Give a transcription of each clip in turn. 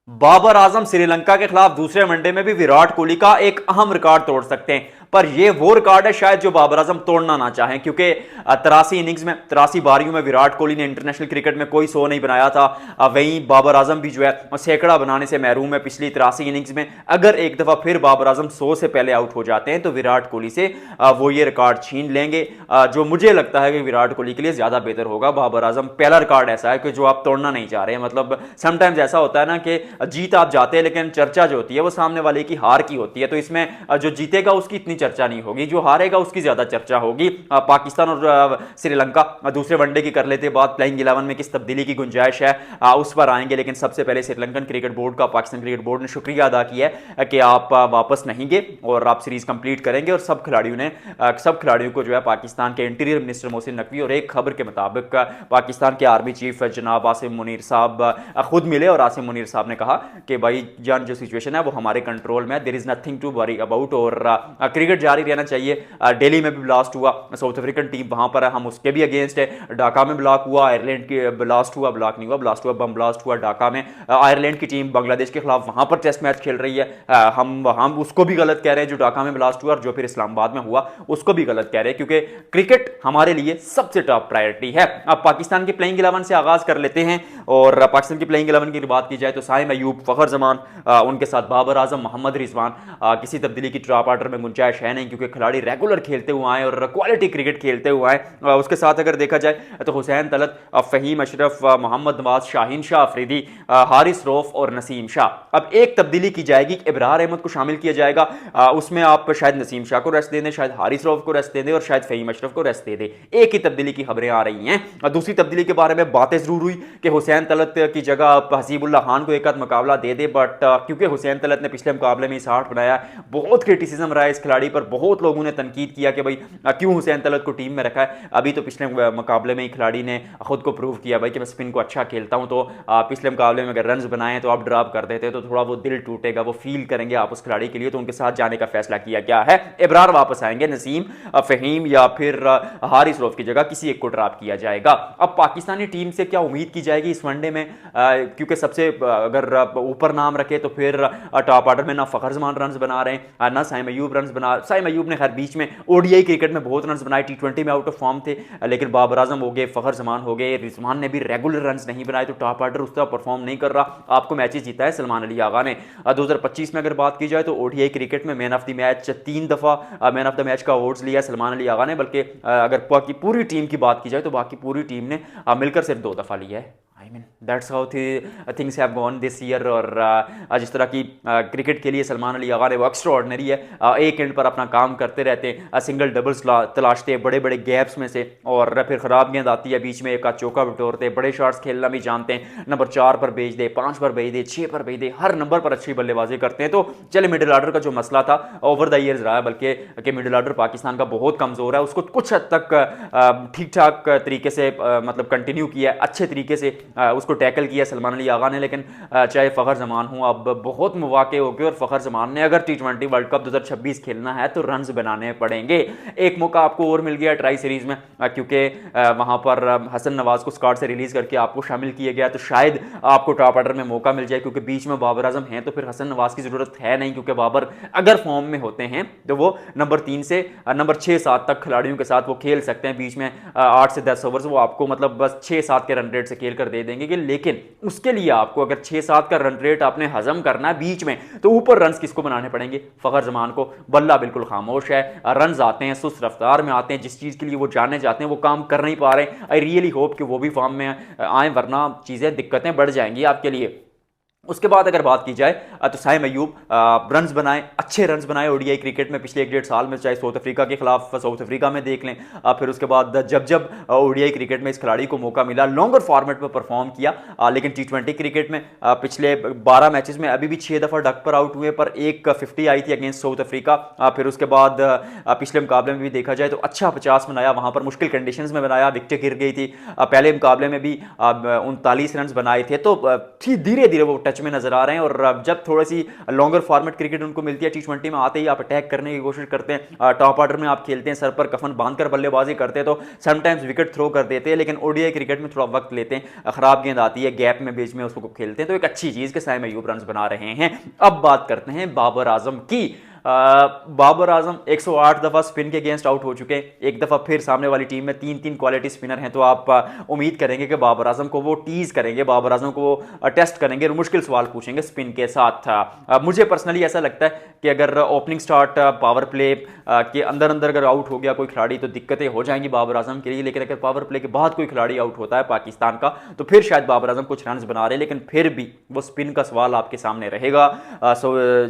बाबर आजम श्रीलंका के खिलाफ दूसरे वनडे में भी विराट कोहली का एक अहम रिकॉर्ड तोड़ सकते हैं, पर यह वो रिकॉर्ड है शायद जो बाबर आजम तोड़ना ना चाहें, क्योंकि 83 इनिंग्स में 83 बारियों में विराट कोहली ने इंटरनेशनल क्रिकेट में कोई 100 नहीं बनाया था। वहीं बाबर आजम भी जो है सैकड़ा बनाने से महरूम है पिछली 83 इनिंग्स में। अगर एक दफा फिर बाबर आजम 100 से पहले आउट हो जाते हैं तो विराट कोहली से वो ये रिकॉर्ड छीन लेंगे, जो मुझे लगता है कि विराट कोहली के लिए ज्यादा बेहतर होगा। बाबर आजम पहला रिकॉर्ड ऐसा है कि जो आप तोड़ना नहीं चाह रहे हैं। मतलब समटाइम्स ऐसा होता है ना कि जीत आप जाते हैं लेकिन चर्चा जो होती है वो सामने वाले की हार की होती है, तो इसमें जो जीतेगा उसकी इतनी चर्चा नहीं होगी, जो हारेगा उसकी ज्यादा चर्चा होगी। पाकिस्तान और श्रीलंका दूसरे वनडे की कर लेते बात। प्लेइंग 11 में किस तब्दीली की गुंजाइश है उस पर आएंगे, लेकिन सबसे पहले श्रीलंकन क्रिकेट बोर्ड का पाकिस्तान क्रिकेट बोर्ड ने शुक्रिया अदा किया है कि आप वापस नहीं गए और आप सीरीज कंप्लीट करेंगे। और सब खिलाड़ियों को जो है पाकिस्तान के इंटीरियर मिनिस्टर मोहसिन नकवी और एक खबर के मुताबिक पाकिस्तान के आर्मी चीफ जनाब आसिम मुनीर साहब खुद मिले और आसिम मुनीर साहब ने कहा कि भाई जान जो सिचुएशन है वो हमारे कंट्रोल में है, there is nothing to worry about, और क्रिकेट जारी रहना चाहिए। दिल्ली में भी ब्लास्ट हुआ, साउथ अफ्रीकन टीम वहां पर है, हम उसके भी अगेंस्ट है। ढाका में ब्लॉक हुआ, आयरलैंड की ब्लास्ट हुआ, ब्लॉक नहीं हुआ, ब्लास्ट हुआ, बम ब्लास्ट हुआ ढाका में। आयरलैंड की टीम बांग्लादेश के खिलाफ वहां पर टेस्ट मैच खेल रही है। हम उसको भी गलत कह रहे हैं जो ढाका में ब्लास्ट हुआ और जो फिर इस्लामाबाद में हुआ उसको भी गलत कह रहे हैं, क्योंकि क्रिकेट हमारे लिए सबसे टॉप प्रायोरिटी है। अब पाकिस्तान की प्लेइंग 11 से आगाज कर लेते हैं, और पाकिस्तान की प्लेइंग 11 की बात की जाए तो साइम अयूब, फखर जमान, उनके साथ बाबर आजम, मोहम्मद रिजवान। किसी तब्दीली की टॉप ऑर्डर में गुंजाइश है नहीं, क्योंकि खिलाड़ी रेगुलर खेलते हुए आए और क्वालिटी क्रिकेट खेलते हुए आए। उसके साथ अगर देखा जाए तो हुसैन तलत, फहीम अशरफ, मोहम्मद नवाज, शाहीन शाह अफरीदी, हारिस रऊफ और नसीम शाह। अब एक तब्दीली की जाएगी, इब्रार अहमद को शामिल किया जाएगा। उसमें आप शायद नसीम शाह को रेस्ट दे दें, शायद हारिस रऊफ को रेस्ट दे दें और शायद फहीम अशरफ को रेस्ट दे दें। एक ही तब्दीली की खबरें आ रही हैं। दूसरी तब्दीली के बारे में बातें जरूर हुई कि हुसैन तलत की जगह आप हसीबुल्लाह खान को एक आध मुकाबला दे दे, बट क्योंकि हुसैन तलत ने पिछले मुकाबले में 60 बनाया, बहुत क्रिटिसिज्म रहा है इस खिलाड़ी पर, बहुत लोगों ने तनकीद किया कि भाई क्यों हुसैन तलत को टीम में रखा है। अभी तो पिछले मुकाबले में ही खिलाड़ी ने खुद को प्रूव किया भाई कि मैं स्पिन को अच्छा खेलता हूं, तो पिछले मुकाबले में अगर रन बनाए तो आप ड्रॉप कर देते तो थोड़ा वो दिल टूटेगा, वो फील करेंगे आप उस खिलाड़ी के लिए, तो उनके साथ जाने का फैसला किया गया है। इब्रार वापस आएंगे, नसीम, फहीम या फिर हारिस रऊफ की जगह किसी एक को ड्रॉप किया जाएगा। अब पाकिस्तानी टीम से क्या उम्मीद की जाएगी इस वनडे में, क्योंकि सबसे अगर ऊपर नाम रखे तो फिर टॉप ऑर्डर में ना फखर जमान रन बना रहे हैं ना साइम अयूब रन बना। साइम अयूब ने खैर बीच में ओडीआई क्रिकेट में बहुत रन बनाए, टी20 में आउट ऑफ फॉर्म थे, लेकिन बाबर आजम हो गए, फखर जमान हो गए, रिजवान ने भी रेगुलर रन नहीं बनाए, तो टॉप ऑर्डर उस तरह परफॉर्म नहीं कर रहा। आपको मैचेस जीता है सलमान अली आगा ने। 2025 में अगर बात की जाए तो ओडीआई क्रिकेट में मैन ऑफ द मैच 3 दफा मैन ऑफ द मैच का अवार्ड लिया सलमान अली आगा ने, बल्कि अगर बाकी पूरी टीम की बात की जाए तो बाकी पूरी टीम ने मिलकर सिर्फ 2 दफा लिया है। I mean that's how things have gone this year. और जिस तरह की क्रिकेट के लिए सलमान अली आगा ने वो एक्स्ट्रा ऑर्डिनरी है। एक एंड पर अपना काम करते रहते हैं, सिंगल डबल्स तलाशते हैं बड़े बड़े गैप्स में से, और फिर खराब गेंद आती है बीच में एक चौका बटोरते, बड़े शॉट्स खेलना भी जानते हैं। नंबर 4 पर भेज दे, 5 पर भेज दे, 6 पर भेज दे, हर नंबर पर अच्छी बल्लेबाजी करते हैं। तो चले मिडिल ऑर्डर का जो मसला था ओवर द ईयर्स रहा है, बल्कि मिडिल ऑर्डर पाकिस्तान का बहुत कमजोर है, उसको कुछ हद तक ठीक ठाक तरीके से मतलब कंटिन्यू किया, अच्छे तरीके से उसको टैकल किया सलमान अली आगा ने। लेकिन चाहे फखर जमान हो, अब बहुत मौके हो गए और फखर जमान ने अगर टी20 वर्ल्ड कप 2026 खेलना है तो रन्स बनाने पड़ेंगे। एक मौका आपको और मिल गया ट्राई सीरीज में, क्योंकि वहां पर हसन नवाज को स्क्वाड से रिलीज करके आपको शामिल किया गया, तो शायद आपको टॉप ऑर्डर में मौका मिल जाए, क्योंकि बीच में बाबर आजम हैं तो फिर हसन नवाज की जरूरत है नहीं, क्योंकि बाबर अगर फॉर्म में होते हैं तो वो नंबर 3 से नंबर 6-7 तक खिलाड़ियों के साथ वो खेल सकते हैं। बीच में 8 से 10 ओवर्स वो आपको मतलब बस 6-7 के रन रेट से खेल कर दे देंगे। लेकिन उसके लिए आपको अगर 6-7 का रन रेट आपने हजम करना है बीच में, तो ऊपर रन किसको बनाने पड़ेंगे? फखर जमान को। बल्ला बिल्कुल खामोश है, रन आते हैं सुस्त रफ्तार में आते हैं, जिस चीज के लिए वो जाने जाते हैं वो काम कर नहीं पा रहे। आई रियली होप कि वो भी फॉर्म में आए, वरना चीजें दिक्कतें बढ़ जाएंगी आपके लिए। उसके बाद अगर बात की जाए तो साइम अयूब रन्स बनाए, अच्छे रन्स बनाए ओडीआई क्रिकेट में पिछले 1-1.5 साल में, चाहे साउथ अफ्रीका के खिलाफ साउथ अफ्रीका में देख लें, फिर उसके बाद जब जब ओडीआई क्रिकेट में इस खिलाड़ी को मौका मिला लॉन्गर फॉर्मेट में परफॉर्म किया। लेकिन टी20 क्रिकेट में पिछले 12 मैचेस में अभी भी 6 दफा डक पर आउट हुए, पर एक 50 आई थी अगेंस्ट साउथ अफ्रीका। फिर उसके बाद पिछले मुकाबले में भी देखा जाए तो अच्छा 50 बनाया, वहां पर मुश्किल कंडीशंस में बनाया, विकेटें गिर गई थी। पहले मुकाबले में भी 39 रन बनाए थे, तो धीरे धीरे वो टच टच में नजर आ रहे हैं। और जब थोड़ी सी लॉन्गर फॉर्मेट क्रिकेट उनको मिलती है, टी20 में आते ही आप अटैक करने की कोशिश करते हैं, टॉप ऑर्डर में आप खेलते हैं, सर पर कफन बांधकर बल्लेबाजी करते हैं, तो समटाइम्स विकेट थ्रो कर देते हैं। लेकिन ओडीआई क्रिकेट में थोड़ा वक्त लेते हैं, खराब गेंद आती है, गैप में बीच में उसको खेलते हैं, तो एक अच्छी चीज के साइम अयूब रन बना रहे हैं। अब बात करते हैं बाबर आजम की। बाबर आजम 108 दफा स्पिन के अगेंस्ट आउट हो चुके हैं, एक दफा फिर सामने वाली टीम में तीन तीन क्वालिटी स्पिनर हैं, तो आप उम्मीद करेंगे कि बाबर आजम को वो टीज करेंगे, बाबर आजम को वो टेस्ट करेंगे, मुश्किल सवाल पूछेंगे स्पिन के साथ। मुझे पर्सनली ऐसा लगता है कि अगर ओपनिंग स्टार्ट पावर प्ले के अंदर अंदर अगर आउट हो गया कोई खिलाड़ी तो दिक्कतें हो जाएंगी बाबर आजम के लिए। लेकिन अगर पावर प्ले के बाद कोई खिलाड़ी आउट होता है पाकिस्तान का, तो फिर शायद बाबर आजम कुछ रन बना रहे, लेकिन फिर भी वो स्पिन का सवाल आपके सामने रहेगा।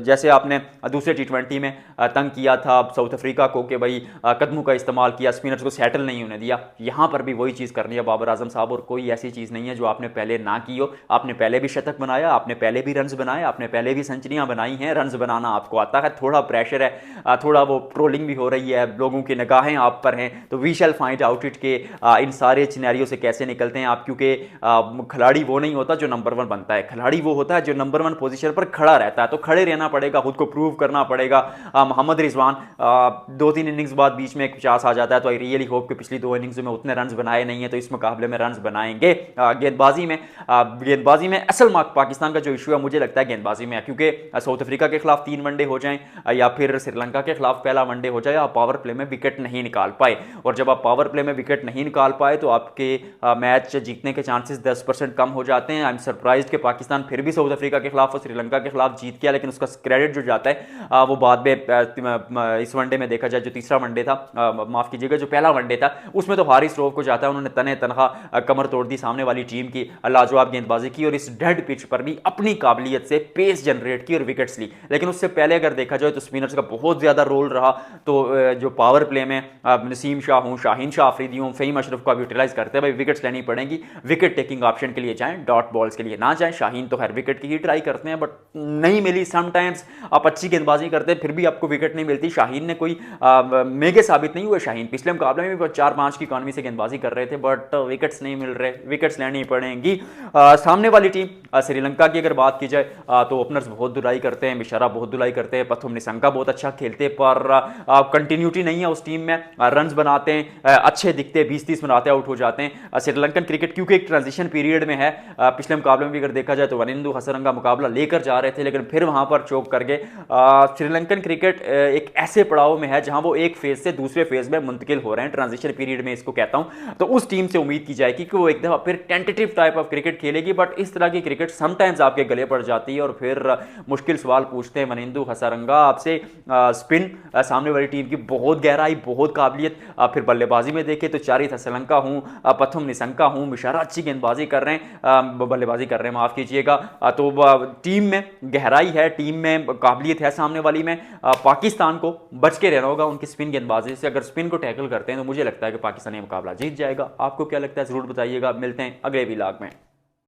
जैसे आपने दूसरे टी20 में तंग किया था साउथ अफ्रीका को कि भाई कदमों का इस्तेमाल किया, स्पिनर्स को सेटल नहीं होने दिया, यहां पर भी वही चीज करनी है बाबर आजम साहब। और कोई ऐसी चीज नहीं है जो आपने पहले ना की हो, आपने पहले भी शतक बनाया, आपने पहले भी रन्स बनाए, आपने पहले भी सेंचुरियां बनाई हैं, रन्स बनाना आपको आता है। थोड़ा प्रेशर है, थोड़ा वो ट्रोलिंग भी हो रही है, लोगों की निगाहें आप पर हैं, तो we shall find out it के इन सारे सिनेरियो से कैसे निकलते हैं आप। क्योंकि खिलाड़ी वो नहीं होता जो नंबर 1 बनता है, खिलाड़ी वो होता है जो नंबर 1 पोजीशन पर खड़ा रहता है, तो खड़े रहना पड़ेगा, खुद को प्रूव करना पड़ेगा। मोहम्मद रिजवान 2-3 इनिंग्स बाद बीच में एक 50 आ जाता है, तो आई रियली होप कि पिछली 2 इनिंग्स में उतने रन्स बनाए नहीं है, तो इस मुकाबले में रन्स बनाएंगे। गेंदबाजी में असल पाकिस्तान का जो इशू है मुझे लगता है गेंदबाजी में है, क्योंकि साउथ अफ्रीका के खिलाफ 3 वनडे हो जाएं या फिर श्रीलंका के खिलाफ पहला वनडे हो जाए, आप पावर प्ले में विकेट नहीं निकाल पाए, और जब आप पावर प्ले में विकेट नहीं निकाल पाए तो आपके मैच जीतने के चांसेस 10% कम हो जाते हैं। आई एम सरप्राइज्ड कि पाकिस्तान फिर भी साउथ अफ्रीका के खिलाफ और श्रीलंका के खिलाफ जीत गया, लेकिन उसका क्रेडिट जो जाता है वो बाद में इस वनडे में देखा जाए, जो तीसरा वनडे था, माफ कीजिएगा जो पहला वनडे था, उसमें तो हारिस रऊफ को जाता है, उन्होंने तने तनखा कमर तोड़ दी सामने वाली टीम की, लाजवाब गेंदबाजी की और इस डेड पिच पर भी अपनी काबिलियत से पेस जनरेट की और विकेट्स ली। लेकिन उससे पहले अगर देखा जाए तो स्पिनर्स का बहुत ज्यादा रोल रहा, तो जो पावर प्ले में नसीम शाह हूं, शाहीन शाह अफरीदी हूं, फहीम अशरफ को यूटिलाइज करते हैं, भाई विकेट्स लेनी पड़ेंगी, विकेट टेकिंग ऑप्शन के लिए जाएं, डॉट बॉल्स के लिए ना जाएं। शाहीन तो हर विकेट की ही ट्राई करते हैं, बट नहीं मिली। समटाइम्स आप अच्छी गेंदबाजी करते हैं फिर भी आपको विकेट नहीं मिलती। शाहीन ने कोई मेगे साबित नहीं हुए, शाहीन पिछले मुकाबले में भी 4-5 की इकॉनमी से गेंदबाजी कर रहे थे, बट विकेट्स नहीं मिल रहे, विकेट्स लेनी पड़ेंगी। सामने वाली टीम श्रीलंका की अगर बात की जाए तो ओपनर्स बहुत धुलाई करते हैं, मिशारा बहुत धुलाई करते हैं, पथुम निशंका बहुत अच्छा खेलते हैं, पर कंटिन्यूटी नहीं है उस टीम में, रन्स बनाते हैं, अच्छे दिखते हैं, 20-30 बनाते आउट हो जाते हैं। श्रीलंकन क्रिकेट क्योंकि एक ट्रांजिशन पीरियड में है, पिछले मुकाबले में भी अगर देखा जाए तो वनिंदु हसरंगा मुकाबला लेकर जा रहे थे, लेकिन फिर वहां पर चोक कर गए। श्रीलंकन क्रिकेट एक ऐसे पड़ाव में है जहां वो एक फेज से दूसरे फेज में मुंतकिल हो रहे हैं, ट्रांजिशन पीरियड में इसको कहता हूं, तो उस टीम से उम्मीद की जाएगी कि वो एक दफा फिर टेंटेटिव टाइप ऑफ क्रिकेट खेलेगी, बट इस तरह की क्रिकेट समटाइम्स आपके गले पड़ जाती है और फिर मुश्किल सवाल पूछते हैं वनिंदु हसरंगा आपसे। स्पिन सामने वाली टीम की बहुत गहराई, बहुत काबिलियत, फिर बल्लेबाजी में देखें तो चारित हसरंगा हूं, पथुम निशंका हूं, मिशारा अच्छी गेंदबाजी कर रहे हैं, बल्लेबाजी कर रहे हैं, माफ कीजिएगा, तो टीम में गहराई है, टीम में काबिलियत है सामने वाली में। पाकिस्तान को बच के रहना होगा उनकी स्पिन गेंदबाजी से, अगर स्पिन को टैकल करते हैं तो मुझे लगता है कि पाकिस्तान ये मुकाबला जीत जाएगा। आपको क्या लगता है जरूर बताइएगा, मिलते हैं अगले व्लॉग में।